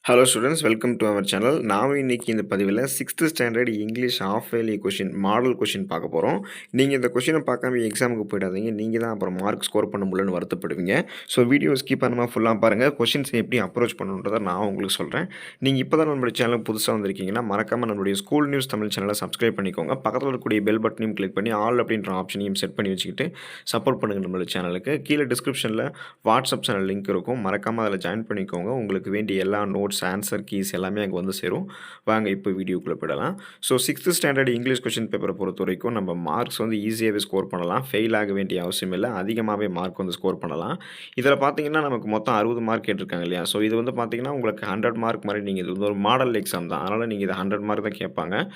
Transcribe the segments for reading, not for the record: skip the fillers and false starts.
Hello students, welcome to our channel. நாம் இன்னைக்கு இந்த பதிவில் 6th standard English half yearly question model question பார்க்க போகிறோம். நீங்கள் இந்த கொஷினை பார்க்காம எக்ஸாமுக்கு போயிடாதீங்க. நீங்கள் தான் அப்புறம் மார்க் ஸ்கோர் பண்ண முடியலன்னு வருத்தப்படுவீங்க. ஸோ வீடியோ ஸ்கிப் பண்ணாமல் ஃபுல்லாக பாருங்கள். கொஷின்ஸ் எப்படி அப்ரோச் பண்ணணுன்றதை நான் உங்களுக்கு சொல்கிறேன். நீங்கள் இப்போ தான் நம்மளுடைய சேனலுக்கு புதுசாக வந்திருக்கீங்கன்னா மறக்காமல் நம்மளுடைய ஸ்கூல் நியூஸ் தமிழ் சேனலை சப்ஸ்கிரைப் பண்ணிக்கோங்க. பக்கத்தில் இருக்கக்கூடிய பெல் பட்டனையும் கிளிக் பண்ணி ஆல் அப்படின்ற ஆப்ஷனையும் செட் பண்ணி வச்சுக்கிட்டு சப்போர்ட் பண்ணுங்கள் நம்மளுடைய சேனலுக்கு. கீழே டிஸ்கிரிப்ஷனில் வாட்ஸ்அப் சேனல் லிங்க் இருக்கும். மறக்காமல் அதில் ஜாயின் பண்ணிக்கோங்க. உங்களுக்கு வேண்டிய எல்லா நோட்ஸ், ஆன்சர் கீஸ் எல்லாமே அங்கே வந்து சேரும். வாங்க இப்போ வீடியோக்குள்ளே போயிடலாம். So 6th standard English question பேப்பரை பொறுத்த வரைக்கும் நம்ம மார்க்ஸ் வந்து ஈஸியாகவே ஸ்கோர் பண்ணலாம். ஃபெயில் ஆக வேண்டிய அவசியம் இல்லை. அதிகமாகவே மார்க் வந்து ஸ்கோர் பண்ணலாம். இதில் பார்த்தீங்கன்னா நமக்கு மொத்தம் 60 மார்க் கேட்டிருக்காங்க இல்லையா? ஸோ இது வந்து பார்த்தீங்கன்னா உங்களுக்கு 100 மார்க் மாதிரி நீங்கள் இது வந்து ஒரு மாடல் எக்ஸாம் தான். அதனால் நீங்கள் இதை 100 மார்க் தான் கேட்பாங்க.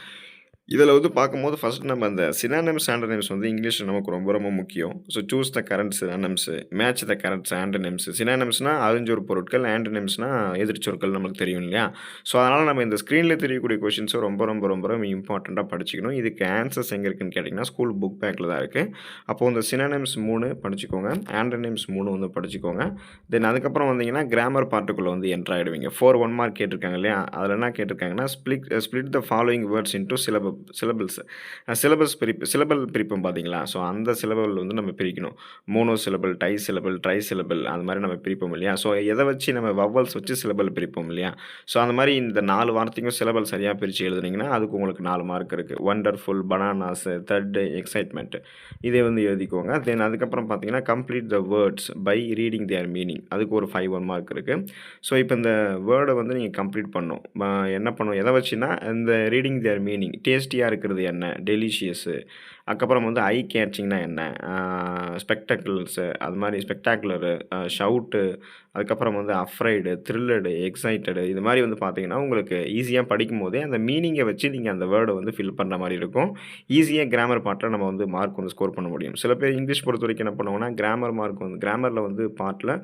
இதில் வந்து பார்க்கும்போது ஃபர்ஸ்ட் நம்ம அந்த சினானிம்ஸ், ஆண்டனிம்ஸ் வந்து இங்கிலீஷில் நமக்கு ரொம்ப ரொம்ப முக்கியம். So choose the correct synonyms, match the correct antonyms. சினானிம்ஸ்னா அறிஞ்சொரு பொருட்கள், ஆண்டனிம்ஸ்னா எதிர்ச்சொற்கள் நமக்கு தெரியும் இல்லையா? ஸோ அதனால் நம்ம இந்த ஸ்க்ரீனில் தெரியக்கூடிய கொஷின்ஸை ரொம்ப ரொம்ப ரொம்ப ரொம்ப இம்பார்ட்டண்ட்டாக படிச்சுக்கணும். இதுக்கு ஆன்சர்ஸ் எங்கே இருக்குன்னு கேட்டிங்கன்னா ஸ்கூல் புக் பேக்கில் தான் இருக்குது. அப்போது இந்த சினானிம்ஸ் 3 படிச்சுக்கோங்க, ஆண்டனிம்ஸ் 3 வந்து படிச்சுக்கோங்க. தென் அதுக்கப்புறம் வந்தீங்கன்னா கிராமர் பார்ட்டுக்குள்ளே வந்து என்ட்ரு ஆகிடுவீங்க. 4 1 மார்க் கேட்டிருக்காங்க இல்லையா? அதில் என்ன கேட்டிருக்காங்கன்னா split the following words into syllable பிரிப்போம் பார்த்தீங்களா? ஸோ அந்த சிலபல் வந்து நம்ம பிரிக்கணும். Monosyllable, disyllable, trisyllable அது மாதிரி நம்ம பிரிப்போம் இல்லையா? ஸோ எதை வச்சு நம்ம வவ்வல்ஸ் வச்சு சிலபல் பிரிப்போம் இல்லையா? ஸோ அந்த மாதிரி இந்த 4 வார்த்தைக்கும் சிலபல் சரியாக பிரித்து எழுதுனீங்கன்னா அதுக்கு உங்களுக்கு 4 மார்க் இருக்குது. வண்டர்ஃபுல், பனானாஸ், த்ரெட், எக்ஸைட்மெண்ட் இதை வந்து எழுதிக்கோங்க. தென் அதுக்கப்புறம் பார்த்தீங்கன்னா complete the words by reading their meaning அதுக்கு ஒரு 5 1 மார்க் இருக்குது. ஸோ இப்போ இந்த வேர்டை வந்து நீங்கள் கம்ப்ளீட் பண்ணணும். என்ன பண்ணணும், எதை வச்சுன்னா இந்த ரீடிங் தேர் மீனிங் டேஸ்டியாக இருக்கிறது என்ன, டெலிஷியஸு, அதுக்கப்புறம் வந்து ஐ கேட்சிங்னா என்ன, ஸ்பெக்டக்கிள்ஸு அது மாதிரி ஸ்பெக்டாக்குலரு, ஷவுட்டு, அதுக்கப்புறம் வந்து அஃப்ரைடு, த்ரில்லடு, எக்ஸைட்டடு இது மாதிரி வந்து பார்த்தீங்கன்னா உங்களுக்கு ஈஸியாக படிக்கும் போதே அந்த மீனிங்கை வச்சு நீங்கள் அந்த வேர்டை வந்து ஃபில் பண்ணுற மாதிரி இருக்கும். ஈஸியாக கிராமர் பார்ட்டில் நம்ம வந்து மார்க் வந்து ஸ்கோர் பண்ண முடியும். சில பேர் இங்கிலீஷ் பொறுத்த வரைக்கும் என்ன பண்ணுவாங்கன்னா கிராமரில் வந்து பார்ட்டில்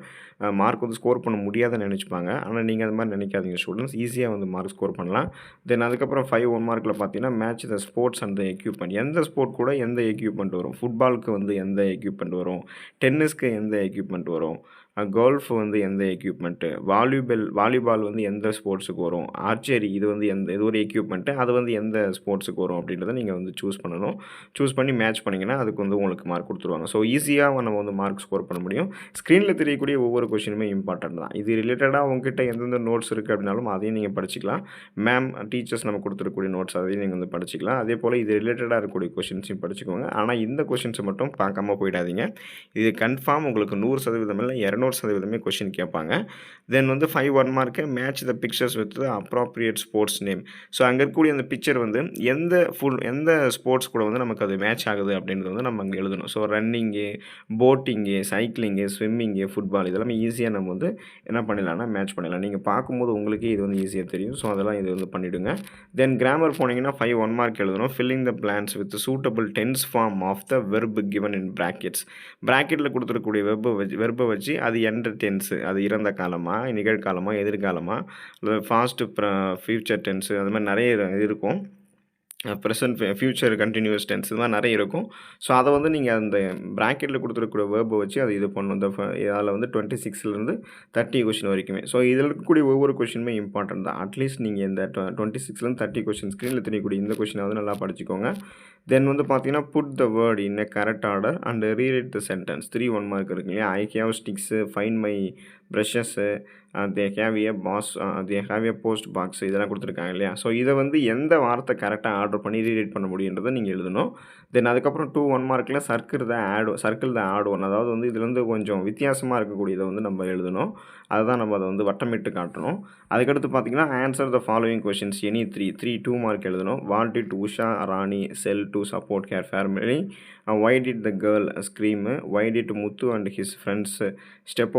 மார்க் வந்து ஸ்கோர் பண்ண முடியாதுன்னு நினச்சிப்பாங்க. ஆனால் நீங்கள் அது மாதிரி நினைக்காதீங்க ஸ்டூடெண்ட்ஸ், ஈஸியாக வந்து மார்க் ஸ்கோர் பண்ணலாம். தென் அதுக்கப்புறம் 5 1 மார்க்கில் பார்த்தீங்கன்னா match the sports and the equipment. எந்த ஸ்போர்ட் கூட எந்த எக்யூப்மெண்ட் வரும், ஃபுட்பாலுக்கு வந்து எந்த எக்யூப்மெண்ட் வரும், டென்னிஸ்க்கு எந்த எக்யூப்மெண்ட் வரும், கோல்ஃப் வந்து எந்த எக்யூப்மெண்ட்டு, வாலிபால் வந்து எந்த ஸ்போர்ட்ஸுக்கு வரும், ஆர்ச்சரி இது வந்து இது ஒரு எக்யூப்மெண்ட்டு அது வந்து எந்த ஸ்போர்ட்ஸுக்கு வரும் அப்படின்றத நீங்கள் வந்து சூஸ் பண்ணணும். சூஸ் பண்ணி மேட்ச் பண்ணிங்கன்னா அதுக்கு வந்து உங்களுக்கு மார்க் கொடுத்துருவாங்க. ஸோ ஈஸியாக நம்ம வந்து மார்க் ஸ்கோர் பண்ண முடியும். ஸ்க்ரீனில் தெரியக்கூடிய ஒவ்வொரு கொஷினுமே இம்பார்ட்டன்ட் தான். இது ரிலேட்டடாக உங்ககிட்ட எந்தெந்த நோட்ஸ் இருக்குது அப்படின்னாலும் அதையும் நீங்கள் படிச்சிக்கலாம். டீச்சர்ஸ் நம்ம கொடுத்துருக்கூடிய நோட்ஸ் அதையும் நீங்கள் வந்து படிச்சிக்கலாம். அதே போல் இது ரிலேட்டடாக இருக்கக்கூடிய கொஷின்ஸையும் படிச்சுக்கோங்க. ஆனால் இந்த கொஷின்ஸை மட்டும் பார்க்காம போயிடாதீங்க. இது கன்ஃபார்ம் உங்களுக்கு 100% இல்லை 200% கொஷின் கேட்பாங்க. தென் வந்து 5 1 mark match the pictures with appropriate sports name. So அங்கே இருக்கக்கூடிய அந்த பிக்சர் வந்து எந்த ஸ்போர்ட்ஸ் கூட வந்து நமக்கு அது மேட்ச் ஆகுது அப்படின்றது வந்து நம்ம அங்கே எழுதணும். So running, boating, cycling, swimming, football இதெல்லாமே ஈஸியாக நம்ம வந்து என்ன பண்ணிடலாம்னா மேட்ச் பண்ணிடலாம். நீங்கள் பார்க்கும்போது உங்களுக்கே இது வந்து ஈஸியாக தெரியும். ஸோ அதெல்லாம் இது வந்து பண்ணிவிடுங்க. தென் கிராமர் போனீங்கன்னா 5 1 மார்க் எழுதணும். Filling the blanks with suitable tense form of the verb given in brackets. பிராக்கெட்டில் கொடுத்துருக்கக்கூடிய வெர்பை வச்சு அது எந்த டென்ஸு, அது இறந்த காலமா, நிகழ்காலமா, எதிர்காலமா, ஃபாஸ்ட்டு ஃபியூச்சர் டென்ஸு அது மாதிரி நிறைய இருக்கும். ப்ரெசன்ட், ஃபியூச்சர் கண்டினியூஸ் டென்ஸ் இது மாதிரி நிறைய இருக்கும். ஸோ அதை வந்து நீங்கள் அந்த ப்ராக்கெட்டில் கொடுத்துருக்கக்கூடிய வேர்பை வச்சு அது இது பண்ணணும். அதில் வந்து 26லேருந்து 30 கொஷின் வரைக்குமே. ஸோ இதில் இருக்கக்கூடிய ஒவ்வொரு கொஷினுமே இம்பார்ட்டன்ட் தான். அட்லீஸ்ட் நீங்கள் இந்த 26லேருந்து 30 கொஷின் ஸ்க்ரீனில் தெரியக்கூடிய இந்த கொஷினை வந்து நல்லா படிச்சுக்கோங்க. தென் வந்து பார்த்தீங்கன்னா put the word in a correct order and rewrite the sentence. 3 1 mark இருக்கு இல்லையா? I have sticks, find my brushes, they have a post box இதெல்லாம் கொடுத்துருக்காங்க இல்லையா? ஸோ இதை வந்து எந்த வார்த்தை கரெக்டாக ஆர்டர் பண்ணி ரீரைட் பண்ண முடியுன்றதை நீங்கள் எழுதணும். தென் அதுக்கப்புறம் 2 1 மார்க்கில் சர்க்கிள் த ஆட் ஒன். அதாவது வந்து இதில் வந்து கொஞ்சம் வித்தியாசமாக இருக்கக்கூடியதை வந்து நம்ம எழுதணும். அதுதான் நம்ம அதை வந்து வட்டமிட்டு காட்டணும். அதுக்கடுத்து பார்த்தீங்கன்னா answer the following questions any 3 2 mark எழுதணும். What did Usha Rani sell to support her family, why did the girl scream, why did Muthu and his friends step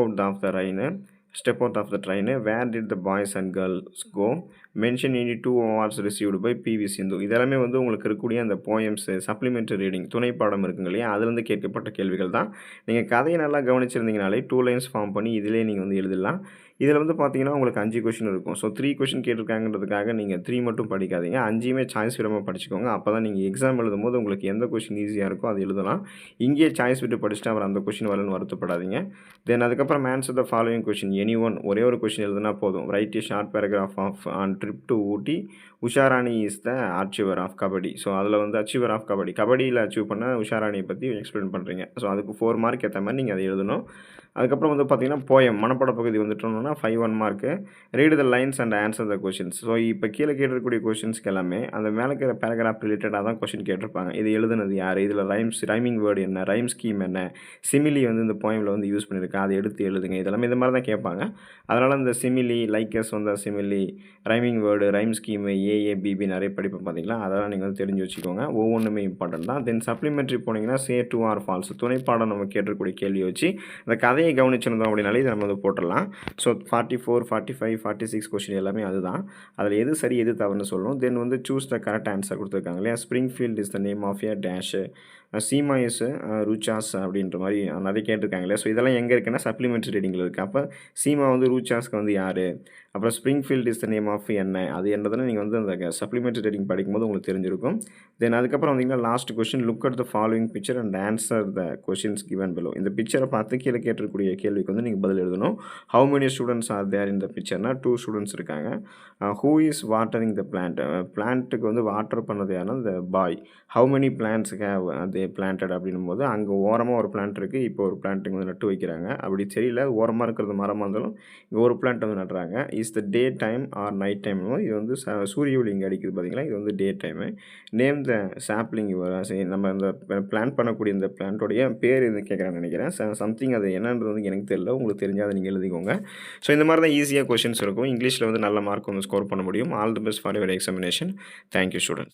out of the train, where did the boys and girls go, mention any 2 awards received by PV Sindhu. இதெல்லாமே வந்து உங்களுக்கு இருக்கக்கூடிய அந்த poems, supplementary reading துணைப்பாடம் இருக்குங்க இல்லையா? அதுலேருந்து கேட்கப்பட்ட கேள்விகள் தான். நீங்கள் கதையை நல்லா கவனிச்சிருந்தீங்கனாலே 2 லைன்ஸ் ஃபார்ம் பண்ணி இதிலே நீங்கள் வந்து எழுதலாம். இதில வந்து பார்த்தீங்கன்னா, உங்களுக்கு 5 கொஸ்டின் இருக்கும். ஸோ 3 கொஸ்டின் கேட்டிருக்காங்கன்றதுக்காக நீங்க 3 மட்டும் படிக்காதீங்க. 5யுமே சாய்ஸ் விடாம படிச்சுக்கோங்க. அப்பதான் நீங்க எக்ஸாம் எழுதும்போது உங்களுக்கு எந்த கொஸ்டின் ஈஸியா இருக்கோ அது எழுதலாம். இங்கேயே சாய்ஸ் விட்டு படிச்சுட்டு அப்புறம் அந்த கொஸ்டின் வரலன்னு வருத்தப்படாதீங்க. தென் அதுக்கப்புறம் answer the following question any one ஒரே ஒரு கொஸ்டின் எழுதுனா போதும். Write a short paragraph of an trip to Ooty. Usharani is the achiever of kabaddi. So அதில வந்து அச்சீவர் ஆஃப் கபடி. கபடியில அச்சீவ் பண்ண உஷாராணிய பத்தி எக்ஸ்பிளைன் பண்றீங்க. ஸோ அதுக்கு 4 மார்க் ஏத்த மாரி நீங்க அத எழுதணும். அதுக்கப்புறம் வந்து பார்த்தீங்கன்னா, போயம் மனப்பாட பகுதி வந்துட்டோம்னா 5 1 mark. Read the lines and answer the questions. So இப்ப கீழ கேட்டிருக்கக்கூடிய கொஸ்டின்ஸ்க்கு எல்லாமே அந்த மேல இருக்கிற பேராகிராஃப் ரிலேட்டடா தான் கொஸ்டின் கேட்டிருப்பாங்க. இது எழுதுனது யாரு? இதில ரைமிங் வேர்ட் என்ன? ரைம் ஸ்கீம் என்ன? சிமிலி வந்து இந்த போயம்ல வந்து யூஸ் பண்ணியிருக்கா. அத எடுத்து எழுதுங்க. இதெல்லாமே இந்த மாரி தான் கேட்பாங்க. அதனால இந்த சிமிலி, லைக் எஸ் வந்தா simile, rhyming word, rhyme scheme, AABB நெறைய படிப்போம் பார்த்தீங்களா? அதெல்லாம் நீங்க வந்து தெரிஞ்சு வச்சுக்கோங்க. ஒவ்வொன்னுமே இம்பார்ட்டன்ட் தான். தென் சப்ளிமென்டரி போனீங்கன்னா, சே ட்ரூ ஆர் ஃபால்ஸ் துணைப்பாடம் நம்ம கேட்டிருக்கக்கூடிய கேள்விய வச்சு இந்த கதையை கவனிச்சிருந்தோம் அப்படின்னாலே இத நம்ம வந்து போட்டுறலாம். ஸோ 44, 45, 46 கொஸ்டின் எல்லாமே அதுதான். அதில எது சரி, எது தவறுன்னு சொல்லணும். தென் வந்து சூஸ் த கரெக்ட் ஆன்ஸர் குடுத்துருக்காங்க இல்லையா? Springfield is the name of a dash. Seema is ரூச்சாஸ் அப்படின்ற மாரி நெறைய கேட்டிருக்காங்க இல்லையா? ஸோ இதெல்லாம் எங்க இருக்குன்னா, சப்ளிமென்டரி ரீடிங்ல இருக்கு. அப்ப சீமா வந்து ரூச்சாஸ்க்கு வந்து யாரு? அப்புறம் Springfield is the name of என்ன? அது என்னதுன்னு நீங்க வந்து அந்த சப்ளிமென்டரி ரீடிங் படிக்கும்போது உங்களுக்கு தெரிஞ்சிருக்கும். தென் அதுக்கப்புறம் வந்தீங்கன்னா, last question look at the following picture and answer the questions given below. இந்த பிக்சர பார்த்து கீழ கேட்டிருக்கக்கூடிய கேள்விக்கு வந்து நீங்க பதில் எழுதணும். How many students are there in the பிக்சர்னா 2 ஸ்டூடண்ட்ஸ் இருக்காங்க. Who is watering the plant? பிளான்ட்டுக்கு வந்து வாட்டர் பண்ணது யாருன்னா, இந்த boy. How many plants have they planted அப்படின்னும்போது, அங்க ஓரமா ஒரு பிளான்ட் இருக்கு. இப்போ ஒரு பிளான்ட் வந்து நட்டு வைக்கிறாங்க. அப்படி தெரியல. ஓரமா இருக்கிறது மரமா இருந்தாலும், இங்க ஒரு பிளான்ட் வந்து நடுறாங்க. Is the day time or night time? இது வந்து சூரிய ஒளி இங்க அடிக்குது பார்த்தீங்களா? இது வந்து day time. Name the sapling நம்ம இந்த பிளான் பண்ணக்கூடிய இந்த பிளான்ட்டோடைய பேர் எதுன்னு கேட்குறான்னு நெனைக்கிறேன். சம்திங் அது என்னன்றது வந்து எனக்கு தெரியல. உங்களுக்கு தெரிஞ்சா அத நீங்க எழுதிக்கோங்க. ஸோ இந்த மாரி தான் ஈஸியா கொஸ்டின்ஸ் இருக்கும். இங்கிலீஷ்ல வந்து நல்ல மார்க் வந்து ஸ்கோர் பண்ண முடியும். All the best for your examination. Thank you students.